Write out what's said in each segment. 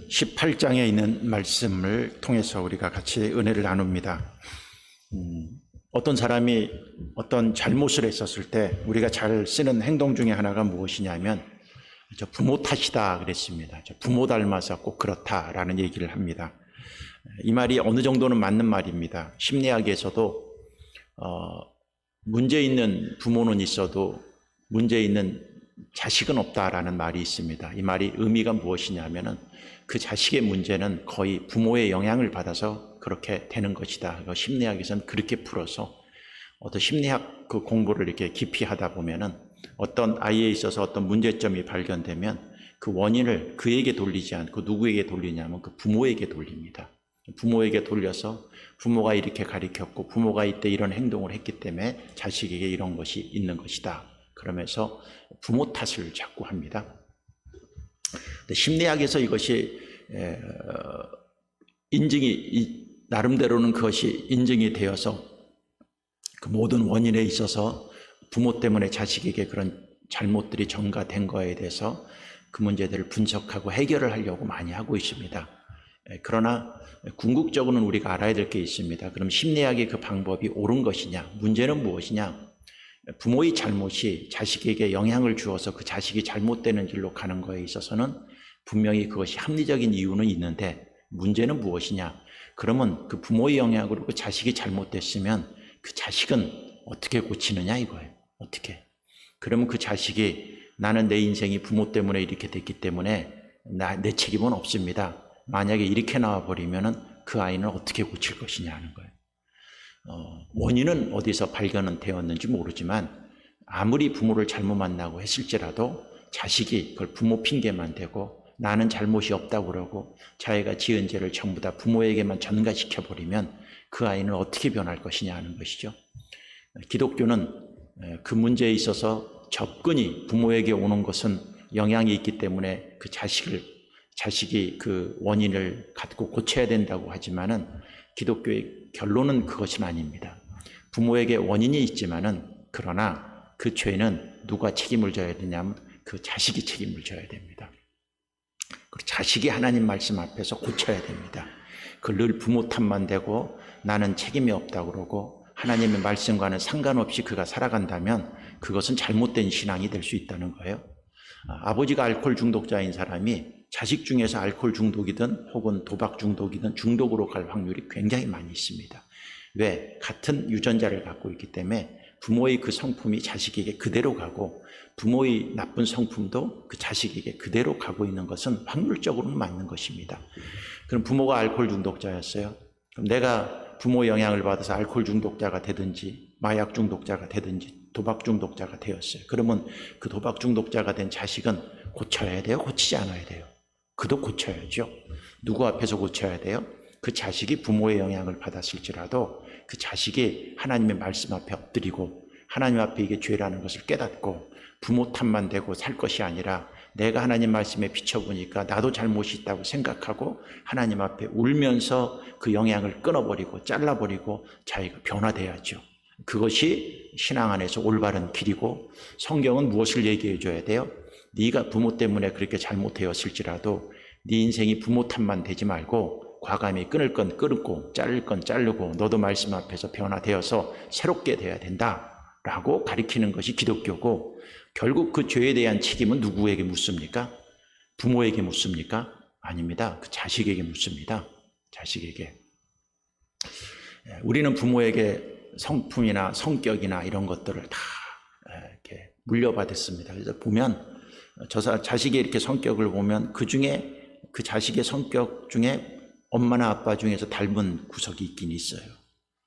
18장에 있는 말씀을 통해서 우리가 같이 은혜를 나눕니다. 어떤 사람이 어떤 잘못을 했었을 때 우리가 잘 쓰는 행동 중에 하나가 무엇이냐면 저 부모 탓이다 그랬습니다. 저 부모 닮아서 꼭 그렇다라는 얘기를 합니다. 이 말이 어느 정도는 맞는 말입니다. 심리학에서도 문제 있는 부모는 있어도 문제 있는 자식은 없다라는 말이 있습니다. 이 말이 의미가 무엇이냐면은 그 자식의 문제는 거의 부모의 영향을 받아서 그렇게 되는 것이다. 심리학에서는 그렇게 풀어서 어떤 심리학 그 공부를 이렇게 깊이 하다 보면은 어떤 아이에 있어서 어떤 문제점이 발견되면 그 원인을 그에게 돌리지 않고 누구에게 돌리냐면 그 부모에게 돌립니다. 부모에게 돌려서 부모가 이렇게 가르쳤고 부모가 이때 이런 행동을 했기 때문에 자식에게 이런 것이 있는 것이다. 그러면서 부모 탓을 자꾸 합니다. 심리학에서 이것이 인증이 나름대로는 그것이 인증이 되어서 그 모든 원인에 있어서 부모 때문에 자식에게 그런 잘못들이 전가된 거에 대해서 그 문제들을 분석하고 해결을 하려고 많이 하고 있습니다. 그러나 궁극적으로는 우리가 알아야 될 게 있습니다. 그럼 심리학의 그 방법이 옳은 것이냐? 문제는 무엇이냐? 부모의 잘못이 자식에게 영향을 주어서 그 자식이 잘못되는 길로 가는 거에 있어서는 분명히 그것이 합리적인 이유는 있는데 문제는 무엇이냐? 그러면 그 부모의 영향으로 그 자식이 잘못됐으면 그 자식은 어떻게 고치느냐 이거예요. 어떻게? 그러면 그 자식이 나는 내 인생이 부모 때문에 이렇게 됐기 때문에 내 책임은 없습니다. 만약에 이렇게 나와버리면은 그 아이는 어떻게 고칠 것이냐 하는 거예요. 원인은 어디서 발견은 되었는지 모르지만 아무리 부모를 잘못 만나고 했을지라도 자식이 그걸 부모 핑계만 대고 나는 잘못이 없다고 그러고 자기가 지은 죄를 전부 다 부모에게만 전가시켜버리면 그 아이는 어떻게 변할 것이냐 하는 것이죠. 기독교는 그 문제에 있어서 접근이 부모에게 오는 것은 영향이 있기 때문에 그 자식이 그 원인을 갖고 고쳐야 된다고 하지만은 기독교의 결론은 그것은 아닙니다. 부모에게 원인이 있지만은 그러나 그 죄는 누가 책임을 져야 되냐면 그 자식이 책임을 져야 됩니다. 그리고 자식이 하나님 말씀 앞에서 고쳐야 됩니다. 그걸 늘 부모 탓만 대고 나는 책임이 없다고 그러고 하나님의 말씀과는 상관없이 그가 살아간다면 그것은 잘못된 신앙이 될 수 있다는 거예요. 아버지가 알코올 중독자인 사람이 자식 중에서 알코올 중독이든 혹은 도박 중독이든 중독으로 갈 확률이 굉장히 많이 있습니다. 왜? 같은 유전자를 갖고 있기 때문에 부모의 그 성품이 자식에게 그대로 가고 부모의 나쁜 성품도 그 자식에게 그대로 가고 있는 것은 확률적으로는 맞는 것입니다. 그럼 부모가 알코올 중독자였어요. 그럼 내가 부모의 영향을 받아서 알코올 중독자가 되든지 마약 중독자가 되든지 도박 중독자가 되었어요. 그러면 그 도박 중독자가 된 자식은 고쳐야 돼요? 고치지 않아야 돼요? 그도 고쳐야죠. 누구 앞에서 고쳐야 돼요? 그 자식이 부모의 영향을 받았을지라도 그 자식이 하나님의 말씀 앞에 엎드리고 하나님 앞에 이게 죄라는 것을 깨닫고 부모 탓만 대고 살 것이 아니라 내가 하나님 말씀에 비춰보니까 나도 잘못이 있다고 생각하고 하나님 앞에 울면서 그 영향을 끊어버리고 잘라버리고 자기가 변화돼야죠. 그것이 신앙 안에서 올바른 길이고 성경은 무엇을 얘기해 줘야 돼요? 네가 부모 때문에 그렇게 잘못되었을지라도 네 인생이 부모 탓만 되지 말고 과감히 끊을 건 끊고 자를 건 자르고 너도 말씀 앞에서 변화되어서 새롭게 돼야 된다라고 가르치는 것이 기독교고 결국 그 죄에 대한 책임은 누구에게 묻습니까? 부모에게 묻습니까? 아닙니다. 그 자식에게 묻습니다. 자식에게. 우리는 부모에게 성품이나 성격이나 이런 것들을 다 이렇게 물려받았습니다. 그래서 보면 자식의 이렇게 성격을 보면 그 중에 그 자식의 성격 중에 엄마나 아빠 중에서 닮은 구석이 있긴 있어요.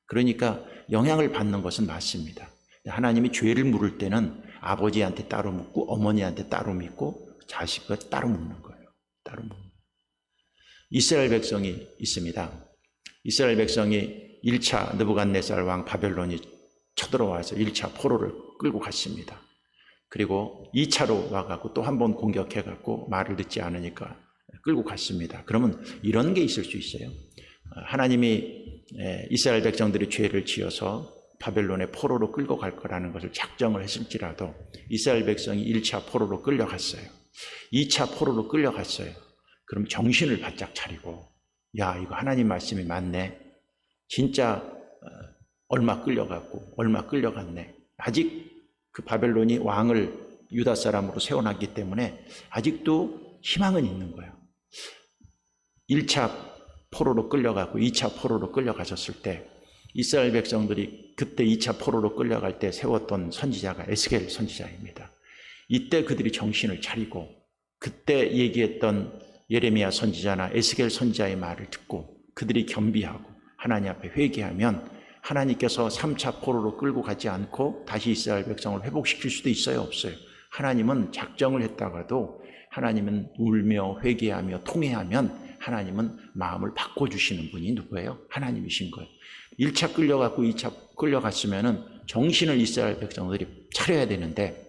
그러니까 영향을 받는 것은 맞습니다. 하나님이 죄를 물을 때는 아버지한테 따로 묻고 어머니한테 따로 묻고 자식을 따로 묻는 거예요. 따로 묻는. 이스라엘 백성이 있습니다. 이스라엘 백성이 1차 느부갓네살 왕 바벨론이 쳐들어와서 1차 포로를 끌고 갔습니다. 그리고 2차로 와갖고 또 한 번 공격해갖고 말을 듣지 않으니까 끌고 갔습니다. 그러면 이런 게 있을 수 있어요. 하나님이 이스라엘 백성들이 죄를 지어서 바벨론의 포로로 끌고 갈 거라는 것을 작정을 했을지라도 이스라엘 백성이 1차 포로로 끌려갔어요. 2차 포로로 끌려갔어요. 그럼 정신을 바짝 차리고, 야, 이거 하나님 말씀이 맞네. 진짜 얼마 끌려갔고 얼마 끌려갔네. 아직 그 바벨론이 왕을 유다 사람으로 세워놨기 때문에 아직도 희망은 있는 거예요. 1차 포로로 끌려가고 2차 포로로 끌려가셨을 때 이스라엘 백성들이 그때 2차 포로로 끌려갈 때 세웠던 선지자가 에스겔 선지자입니다. 이때 그들이 정신을 차리고 그때 얘기했던 예레미야 선지자나 에스겔 선지자의 말을 듣고 그들이 겸비하고 하나님 앞에 회개하면 하나님께서 3차 포로로 끌고 가지 않고 다시 이스라엘 백성을 회복시킬 수도 있어요, 없어요? 하나님은 작정을 했다가도 하나님은 울며 회개하며 통회하면 하나님은 마음을 바꿔주시는 분이 누구예요? 하나님이신 거예요. 1차 끌려갔고 2차 끌려갔으면은 정신을 이스라엘 백성들이 차려야 되는데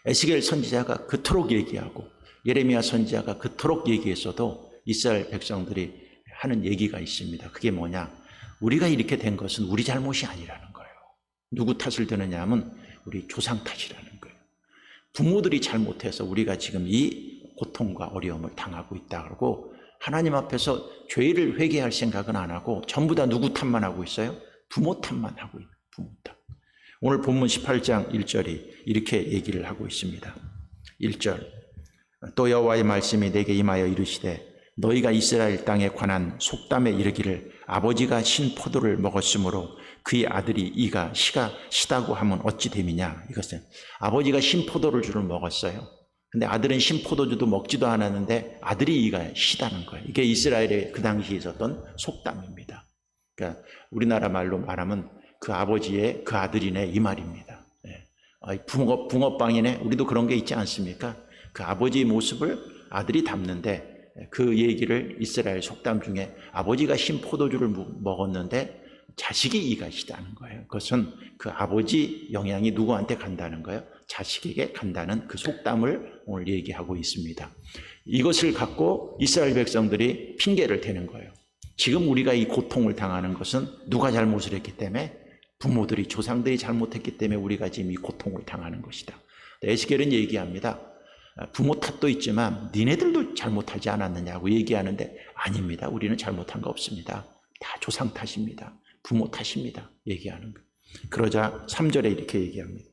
에스겔 선지자가 그토록 얘기하고 예레미야 선지자가 그토록 얘기했어도 이스라엘 백성들이 하는 얘기가 있습니다. 그게 뭐냐? 우리가 이렇게 된 것은 우리 잘못이 아니라는 거예요. 누구 탓을 드느냐 하면 우리 조상 탓이라는 거예요. 부모들이 잘못해서 우리가 지금 이 고통과 어려움을 당하고 있다 그러고 하나님 앞에서 죄를 회개할 생각은 안 하고 전부 다 누구 탓만 하고 있어요? 부모 탓만 하고 있는 부모 탓. 오늘 본문 18장 1절이 이렇게 얘기를 하고 있습니다. 1절 또 여호와의 말씀이 내게 임하여 이르시되 너희가 이스라엘 땅에 관한 속담에 이르기를 아버지가 신 포도를 먹었으므로 그의 아들이 이가 시가 시다고 하면 어찌 됨이냐. 이것은 아버지가 신 포도주를 먹었어요. 근데 아들은 신 포도주도 먹지도 않았는데 아들이 이가 시다는 거예요. 이게 이스라엘의 그 당시에 있었던 속담입니다. 그러니까 우리나라 말로 말하면 그 아버지의 그 아들이네 이 말입니다. 붕어빵이네. 우리도 그런 게 있지 않습니까? 그 아버지의 모습을 아들이 담는데 그 얘기를 이스라엘 속담 중에 아버지가 신 포도주를 먹었는데 자식이 이가 시다는 거예요. 그것은 그 아버지 영향이 누구한테 간다는 거예요? 자식에게 간다는 그 속담을 오늘 얘기하고 있습니다. 이것을 갖고 이스라엘 백성들이 핑계를 대는 거예요. 지금 우리가 이 고통을 당하는 것은 누가 잘못을 했기 때문에 부모들이 조상들이 잘못했기 때문에 우리가 지금 이 고통을 당하는 것이다. 에스겔은 얘기합니다. 부모 탓도 있지만 니네들도 잘못하지 않았느냐고 얘기하는데 아닙니다. 우리는 잘못한 거 없습니다. 다 조상 탓입니다. 부모 탓입니다. 얘기하는 거. 그러자 3절에 이렇게 얘기합니다.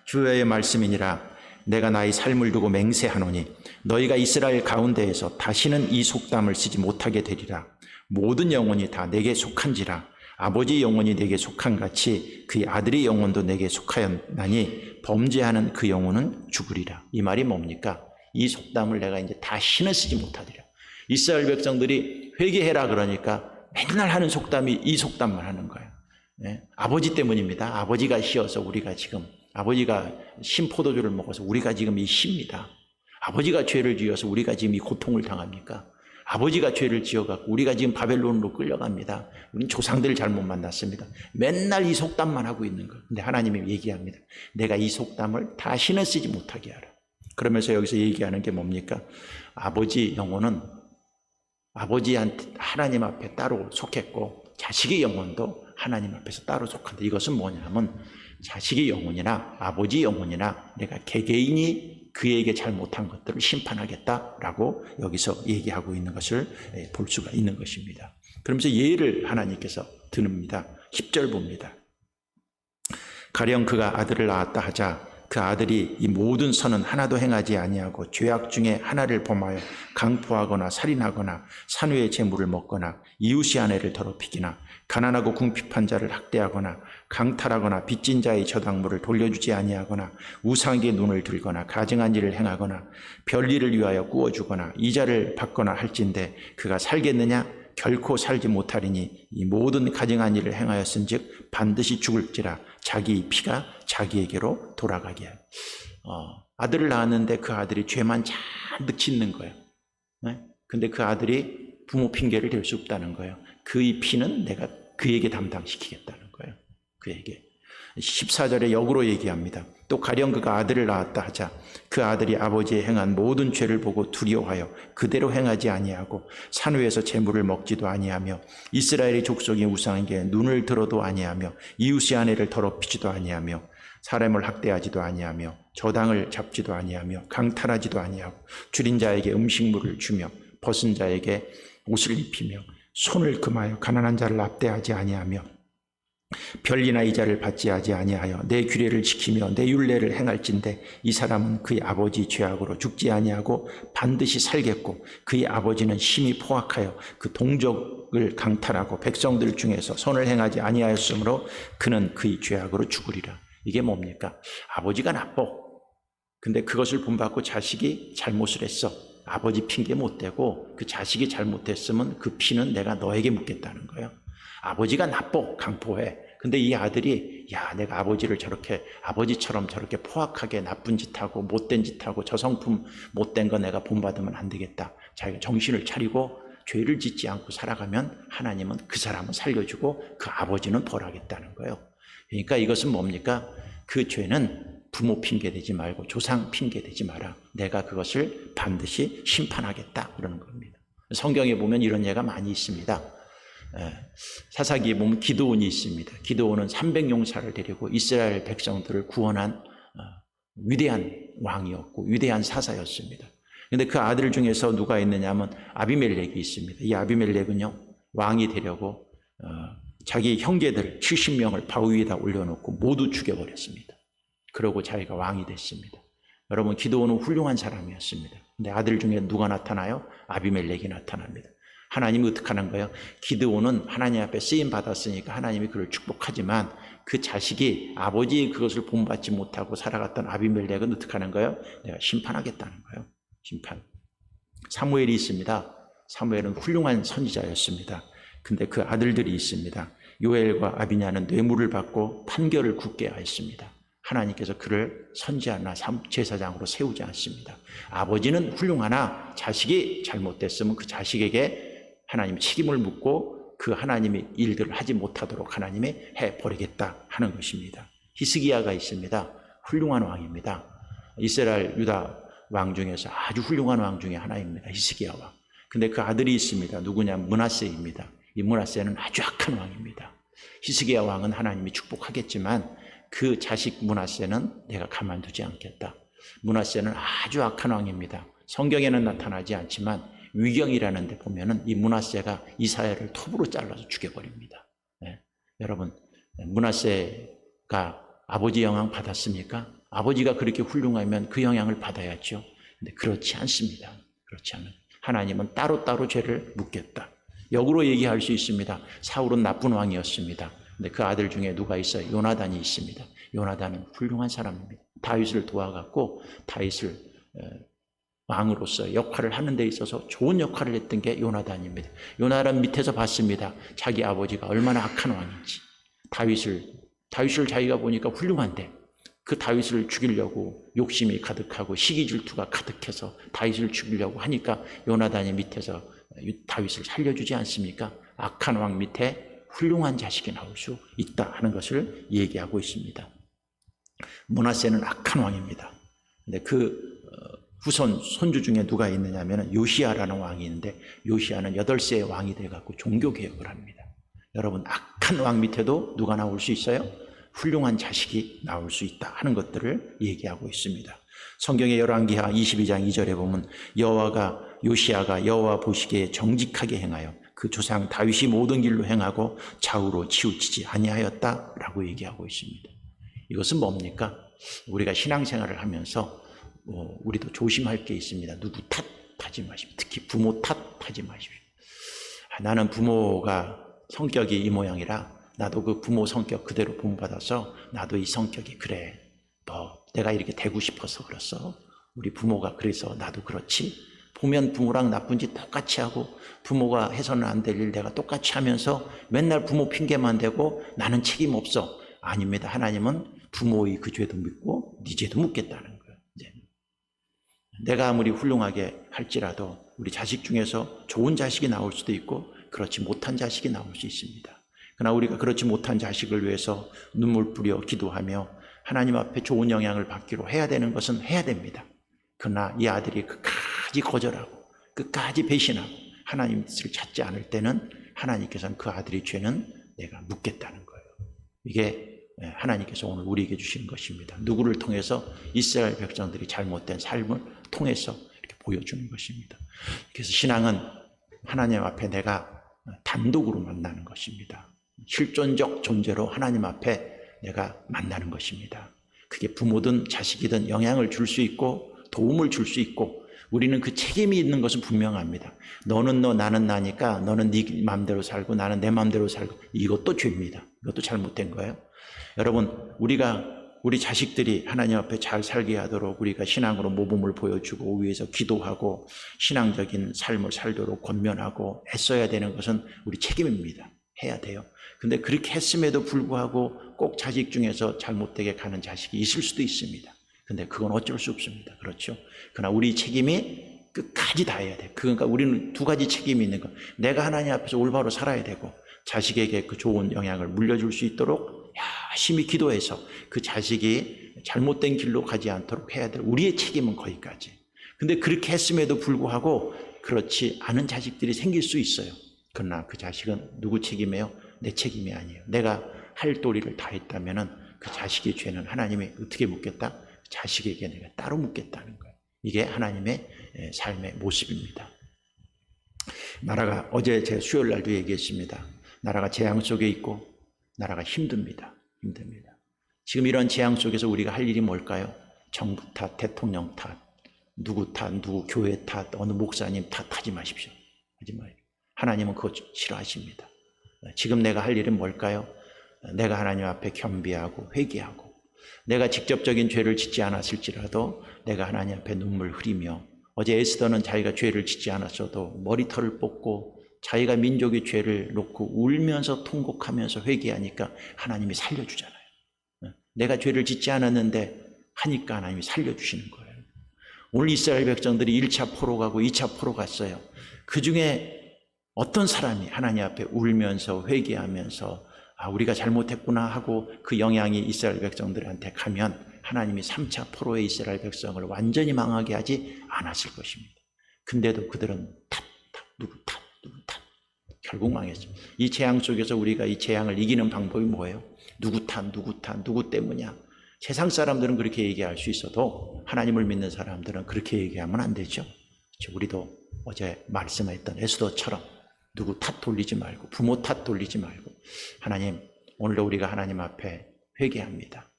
주의 말씀이니라 내가 나의 삶을 두고 맹세하노니 너희가 이스라엘 가운데에서 다시는 이 속담을 쓰지 못하게 되리라. 모든 영혼이 다 내게 속한지라. 아버지 영혼이 내게 속한 같이 그의 아들의 영혼도 내게 속하였나니 범죄하는 그 영혼은 죽으리라. 이 말이 뭡니까? 이 속담을 내가 이제 다시는 쓰지 못하리라. 이스라엘 백성들이 회개해라 그러니까 맨날 하는 속담이 이 속담만 하는 거예요. 네? 아버지 때문입니다. 아버지가 시어서 우리가 지금 아버지가 신포도주를 먹어서 우리가 지금 이 시입니다. 아버지가 죄를 지어서 우리가 지금 이 고통을 당합니까? 아버지가 죄를 지어갖고 우리가 지금 바벨론으로 끌려갑니다. 우리는 조상들 잘못 만났습니다. 맨날 이 속담만 하고 있는 거예요. 근데 하나님이 얘기합니다. 내가 이 속담을 다시는 쓰지 못하게 하라. 그러면서 여기서 얘기하는 게 뭡니까? 아버지 영혼은 아버지한테 하나님 앞에 따로 속했고 자식의 영혼도 하나님 앞에서 따로 속한다. 이것은 뭐냐면 자식의 영혼이나 아버지 영혼이나 내가 개개인이 그에게 잘못한 것들을 심판하겠다라고 여기서 얘기하고 있는 것을 볼 수가 있는 것입니다. 그러면서 예를 하나님께서 드립니다. 10절 봅니다. 가령 그가 아들을 낳았다 하자 그 아들이 이 모든 선은 하나도 행하지 아니하고 죄악 중에 하나를 범하여 강포하거나 살인하거나 산후의 재물을 먹거나 이웃의 아내를 더럽히기나 가난하고 궁핍한 자를 학대하거나 강탈하거나 빚진 자의 저당물을 돌려주지 아니하거나 우상에게 눈을 들거나 가증한 일을 행하거나 별일을 위하여 꾸어주거나 이자를 받거나 할진대 그가 살겠느냐? 결코 살지 못하리니 이 모든 가증한 일을 행하였은즉 반드시 죽을지라 자기 피가 자기에게로 돌아가게 하여. 아들을 낳았는데 그 아들이 죄만 잔뜩 짓는 거예요. 네? 근데 그 아들이 부모 핑계를 댈 수 없다는 거예요. 그의 피는 내가 그에게 담당시키겠다는 거예요. 그에게. 14절에 역으로 얘기합니다. 또 가령 그가 아들을 낳았다 하자 그 아들이 아버지의 행한 모든 죄를 보고 두려워하여 그대로 행하지 아니하고 산후에서 재물을 먹지도 아니하며 이스라엘의 족속의 우상에게 눈을 들어도 아니하며 이웃의 아내를 더럽히지도 아니하며 사람을 학대하지도 아니하며 저당을 잡지도 아니하며 강탈하지도 아니하고 줄인 자에게 음식물을 주며 벗은 자에게 옷을 입히며 손을 금하여 가난한 자를 압대하지 아니하며 별리나 이자를 받지 아니하여 내 규례를 지키며 내 율례를 행할진대 이 사람은 그의 아버지 죄악으로 죽지 아니하고 반드시 살겠고 그의 아버지는 심히 포악하여 그 동족을 강탈하고 백성들 중에서 선을 행하지 아니하였으므로 그는 그의 죄악으로 죽으리라. 이게 뭡니까? 아버지가 나빠. 근데 그것을 본받고 자식이 잘못을 했어. 아버지 핑계 못 대고 그 자식이 잘못했으면 그 피는 내가 너에게 묻겠다는 거예요. 아버지가 나빠, 강포해. 근데 이 아들이 야, 내가 아버지를 저렇게 아버지처럼 저렇게 포악하게 나쁜 짓하고 못된 짓하고 저성품 못된 거 내가 본받으면 안 되겠다. 자기가 정신을 차리고 죄를 짓지 않고 살아가면 하나님은 그 사람은 살려주고 그 아버지는 벌하겠다는 거예요. 그러니까 이것은 뭡니까? 그 죄는 부모 핑계대지 말고 조상 핑계대지 마라. 내가 그것을 반드시 심판하겠다 그러는 겁니다. 성경에 보면 이런 예가 많이 있습니다. 사사기에 보면 기드온이 있습니다. 기드온은 300용사를 데리고 이스라엘 백성들을 구원한 위대한 왕이었고 위대한 사사였습니다. 그런데 그 아들 중에서 누가 있느냐 하면 아비멜렉이 있습니다. 이 아비멜렉은요, 왕이 되려고 자기 형제들 70명을 바위 위에다 올려놓고 모두 죽여버렸습니다. 그러고 자기가 왕이 됐습니다. 여러분, 기드온은 훌륭한 사람이었습니다. 근데 아들 중에 누가 나타나요? 아비멜렉이 나타납니다. 하나님이 어떻게 하는 거예요? 기드온은 하나님 앞에 쓰임 받았으니까 하나님이 그를 축복하지만 그 자식이 아버지의 그것을 본받지 못하고 살아갔던 아비멜렉은 어떻게 하는 거예요? 내가 심판하겠다는 거예요. 심판. 사무엘이 있습니다. 사무엘은 훌륭한 선지자였습니다. 근데 그 아들들이 있습니다. 요엘과 아비냐는 뇌물을 받고 판결을 굳게 하였습니다. 하나님께서 그를 선지자나 제사장으로 세우지 않습니다. 아버지는 훌륭하나 자식이 잘못됐으면 그 자식에게 하나님 책임을 묻고 그 하나님의 일들을 하지 못하도록 하나님이 해버리겠다 하는 것입니다. 히스기야가 있습니다. 훌륭한 왕입니다. 이스라엘 유다 왕 중에서 아주 훌륭한 왕 중에 하나입니다. 히스기야 왕. 근데 그 아들이 있습니다. 누구냐? 므낫세입니다. 이 므낫세는 아주 악한 왕입니다. 히스기야 왕은 하나님이 축복하겠지만 그 자식 므낫세는 내가 가만두지 않겠다. 므낫세는 아주 악한 왕입니다. 성경에는 나타나지 않지만 위경이라는 데 보면은 이 므낫세가 이사야를 톱으로 잘라서 죽여버립니다. 네. 여러분, 므낫세가 아버지 영향 받았습니까? 아버지가 그렇게 훌륭하면 그 영향을 받아야죠. 근데 그렇지 않습니다. 그렇지 않아요. 하나님은 따로따로 죄를 묻겠다. 역으로 얘기할 수 있습니다. 사울은 나쁜 왕이었습니다. 근데 그 아들 중에 누가 있어요? 요나단이 있습니다. 요나단은 훌륭한 사람입니다. 다윗을 도와갖고 다윗을 왕으로서 역할을 하는 데 있어서 좋은 역할을 했던 게 요나단입니다. 요나단 밑에서 봤습니다. 자기 아버지가 얼마나 악한 왕인지. 다윗을 자기가 보니까 훌륭한데 그 다윗을 죽이려고 욕심이 가득하고 시기 질투가 가득해서 다윗을 죽이려고 하니까 요나단이 밑에서 다윗을 살려주지 않습니까? 악한 왕 밑에 훌륭한 자식이 나올 수 있다 하는 것을 얘기하고 있습니다. 므낫세는 악한 왕입니다. 근데 그 후손 손주 중에 누가 있느냐 하면 요시야라는 왕이 있는데 요시야는 8세의 왕이 돼갖고 종교개혁을 합니다. 여러분, 악한 왕 밑에도 누가 나올 수 있어요? 훌륭한 자식이 나올 수 있다 하는 것들을 얘기하고 있습니다. 성경의 열왕기하 22장 2절에 보면 여호와가 요시야가 여호와 보시기에 정직하게 행하여 그 조상 다윗이 모든 길로 행하고 좌우로 치우치지 아니하였다라고 얘기하고 있습니다. 이것은 뭡니까? 우리가 신앙생활을 하면서 우리도 조심할 게 있습니다. 누구 탓하지 마십시오. 특히 부모 탓하지 마십시오. 나는 부모가 성격이 이 모양이라 나도 그 부모 성격 그대로 본받아서 나도 이 성격이 그래. 내가 이렇게 되고 싶어서 그랬어. 우리 부모가 그래서 나도 그렇지. 보면 부모랑 나쁜 짓 똑같이 하고 부모가 해서는 안 될 일 내가 똑같이 하면서 맨날 부모 핑계만 대고 나는 책임 없어. 아닙니다. 하나님은 부모의 그 죄도 묻고 네 죄도 묻겠다는 거예요. 내가 아무리 훌륭하게 할지라도 우리 자식 중에서 좋은 자식이 나올 수도 있고 그렇지 못한 자식이 나올 수 있습니다. 그러나 우리가 그렇지 못한 자식을 위해서 눈물 뿌려 기도하며 하나님 앞에 좋은 영향을 받기로 해야 되는 것은 해야 됩니다. 그러나 이 아들이 끝까지 거절하고 끝까지 배신하고 하나님을 찾지 않을 때는 하나님께서는 그 아들의 죄는 내가 묻겠다는 거예요. 이게 하나님께서 오늘 우리에게 주시는 것입니다. 누구를 통해서? 이스라엘 백성들이 잘못된 삶을 통해서 이렇게 보여주는 것입니다. 그래서 신앙은 하나님 앞에 내가 단독으로 만나는 것입니다. 실존적 존재로 하나님 앞에 내가 만나는 것입니다. 그게 부모든 자식이든 영향을 줄 수 있고 도움을 줄 수 있고, 우리는 그 책임이 있는 것은 분명합니다. 너는 너, 나는 나니까 너는 네 마음대로 살고 나는 내 마음대로 살고, 이것도 죄입니다. 이것도 잘못된 거예요. 여러분, 우리 자식들이 하나님 앞에 잘 살게 하도록 우리가 신앙으로 모범을 보여주고 위해서 기도하고 신앙적인 삶을 살도록 권면하고 애써야 되는 것은 우리 책임입니다. 해야 돼요. 근데 그렇게 했음에도 불구하고 꼭 자식 중에서 잘못되게 가는 자식이 있을 수도 있습니다. 근데 그건 어쩔 수 없습니다. 그렇죠? 그러나 우리 책임이 끝까지 다해야 돼요. 그러니까 우리는 두 가지 책임이 있는 거. 내가 하나님 앞에서 올바로 살아야 되고, 자식에게 그 좋은 영향을 물려줄 수 있도록 열심히 기도해서 그 자식이 잘못된 길로 가지 않도록 해야 될 우리의 책임은 거기까지. 근데 그렇게 했음에도 불구하고 그렇지 않은 자식들이 생길 수 있어요. 그러나 그 자식은 누구 책임이에요? 내 책임이 아니에요. 내가 할 도리를 다 했다면은 그 자식의 죄는 하나님이 어떻게 묻겠다? 자식에게 내가 따로 묻겠다는 거예요. 이게 하나님의 삶의 모습입니다. 나라가, 어제 제가 수요일 날도 얘기했습니다. 나라가 재앙 속에 있고 나라가 힘듭니다. 지금 이런 재앙 속에서 우리가 할 일이 뭘까요? 정부 탓, 대통령 탓, 누구 탓, 누구 교회 탓, 어느 목사님 탓하지 마십시오. 하지 마요. 하나님은 그거 싫어하십니다. 지금 내가 할 일은 뭘까요? 내가 하나님 앞에 겸비하고 회개하고, 내가 직접적인 죄를 짓지 않았을지라도 내가 하나님 앞에 눈물 흘리며, 어제 에스더는 자기가 죄를 짓지 않았어도 머리털을 뽑고 자기가 민족의 죄를 놓고 울면서 통곡하면서 회개하니까 하나님이 살려주잖아요. 내가 죄를 짓지 않았는데 하니까 하나님이 살려주시는 거예요. 오늘 이스라엘 백성들이 1차 포로 가고 2차 포로 갔어요. 그 중에 어떤 사람이 하나님 앞에 울면서 회개하면서 우리가 잘못했구나 하고 그 영향이 이스라엘 백성들한테 가면 하나님이 3차 포로의 이스라엘 백성을 완전히 망하게 하지 않았을 것입니다. 근데도 그들은 누구 탓 결국 망했죠. 이 재앙 속에서 우리가 이 재앙을 이기는 방법이 뭐예요? 누구 누구 때문이야? 세상 사람들은 그렇게 얘기할 수 있어도 하나님을 믿는 사람들은 그렇게 얘기하면 안 되죠. 우리도 어제 말씀했던 에스더처럼 누구 탓 돌리지 말고, 부모 탓 돌리지 말고, 하나님, 오늘도 우리가 하나님 앞에 회개합니다.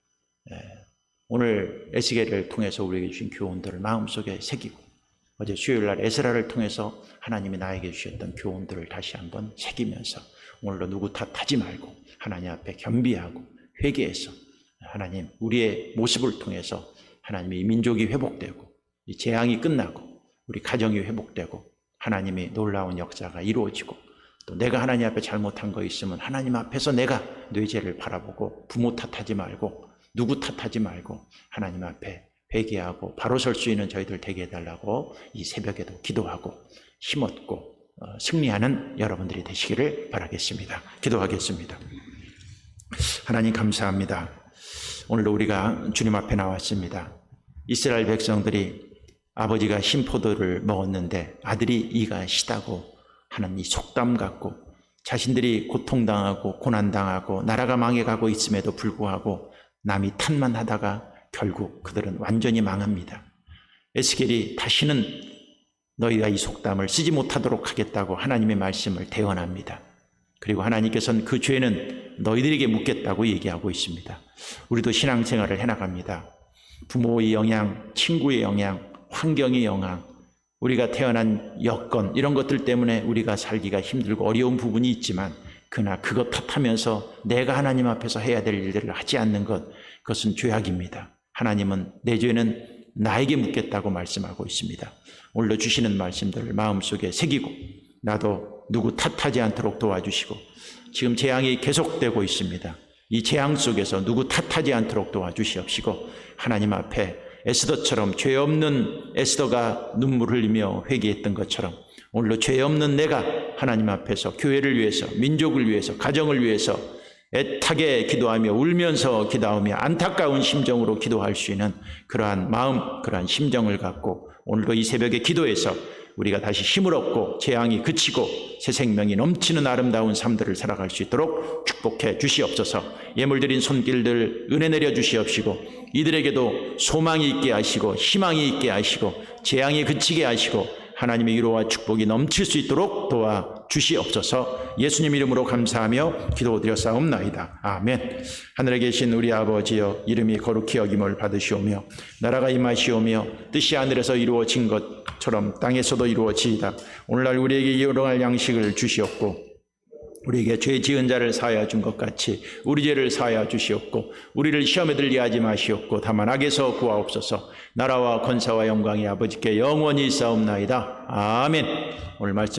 오늘 에스겔을 통해서 우리에게 주신 교훈들을 마음속에 새기고, 어제 수요일날 에스라를 통해서 하나님이 나에게 주셨던 교훈들을 다시 한번 새기면서 오늘도 누구 탓하지 말고 하나님 앞에 겸비하고 회개해서, 하나님, 우리의 모습을 통해서 하나님의 민족이 회복되고 이 재앙이 끝나고 우리 가정이 회복되고 하나님의 놀라운 역사가 이루어지고, 또 내가 하나님 앞에 잘못한 거 있으면 하나님 앞에서 내가 내 죄를 바라보고 부모 탓하지 말고 누구 탓하지 말고 하나님 앞에 회개하고 바로 설 수 있는 저희들 되게 해달라고 이 새벽에도 기도하고 힘없고 승리하는 여러분들이 되시기를 바라겠습니다. 기도하겠습니다. 하나님 감사합니다. 오늘도 우리가 주님 앞에 나왔습니다. 이스라엘 백성들이 아버지가 신포도를 먹었는데 아들이 이가 시다고 하는 이 속담 갖고 자신들이 고통당하고 고난당하고 나라가 망해가고 있음에도 불구하고 남이 탓만 하다가 결국 그들은 완전히 망합니다. 에스겔이 다시는 너희가 이 속담을 쓰지 못하도록 하겠다고 하나님의 말씀을 대언합니다. 그리고 하나님께서는 그 죄는 너희들에게 묻겠다고 얘기하고 있습니다. 우리도 신앙생활을 해나갑니다. 부모의 영향, 친구의 영향, 환경의 영향, 우리가 태어난 여건, 이런 것들 때문에 우리가 살기가 힘들고 어려운 부분이 있지만, 그러나 그것 탓하면서 내가 하나님 앞에서 해야 될 일들을 하지 않는 것, 그것은 죄악입니다. 하나님은 내 죄는 나에게 묻겠다고 말씀하고 있습니다. 오늘도 주시는 말씀들을 마음속에 새기고 나도 누구 탓하지 않도록 도와주시고, 지금 재앙이 계속되고 있습니다. 이 재앙 속에서 누구 탓하지 않도록 도와주시옵시고, 하나님 앞에 에스더처럼 죄 없는 에스더가 눈물 흘리며 회개했던 것처럼 오늘도 죄 없는 내가 하나님 앞에서 교회를 위해서, 민족을 위해서, 가정을 위해서 애타게 기도하며 울면서 기도하며 안타까운 심정으로 기도할 수 있는 그러한 마음, 그러한 심정을 갖고 오늘도 이 새벽에 기도해서 우리가 다시 힘을 얻고 재앙이 그치고 새 생명이 넘치는 아름다운 삶들을 살아갈 수 있도록 축복해 주시옵소서. 예물드린 손길들 은혜 내려 주시옵시고 이들에게도 소망이 있게 하시고 희망이 있게 하시고 재앙이 그치게 하시고 하나님의 위로와 축복이 넘칠 수 있도록 도와주시옵소서. 예수님 이름으로 감사하며 기도드렸사옵나이다. 아멘. 하늘에 계신 우리 아버지여, 이름이 거룩히 여김을 받으시오며 나라가 임하시오며 뜻이 하늘에서 이루어진 것처럼 땅에서도 이루어지이다. 오늘날 우리에게 일용할 양식을 주시옵고 우리에게 죄 지은 자를 사하여 준 것 같이 우리 죄를 사하여 주시옵고 우리를 시험에 들게 하지 마시옵고 다만 악에서 구하옵소서. 나라와 권세와 영광이 아버지께 영원히 있사옵나이다. 아멘. 오늘 말씀을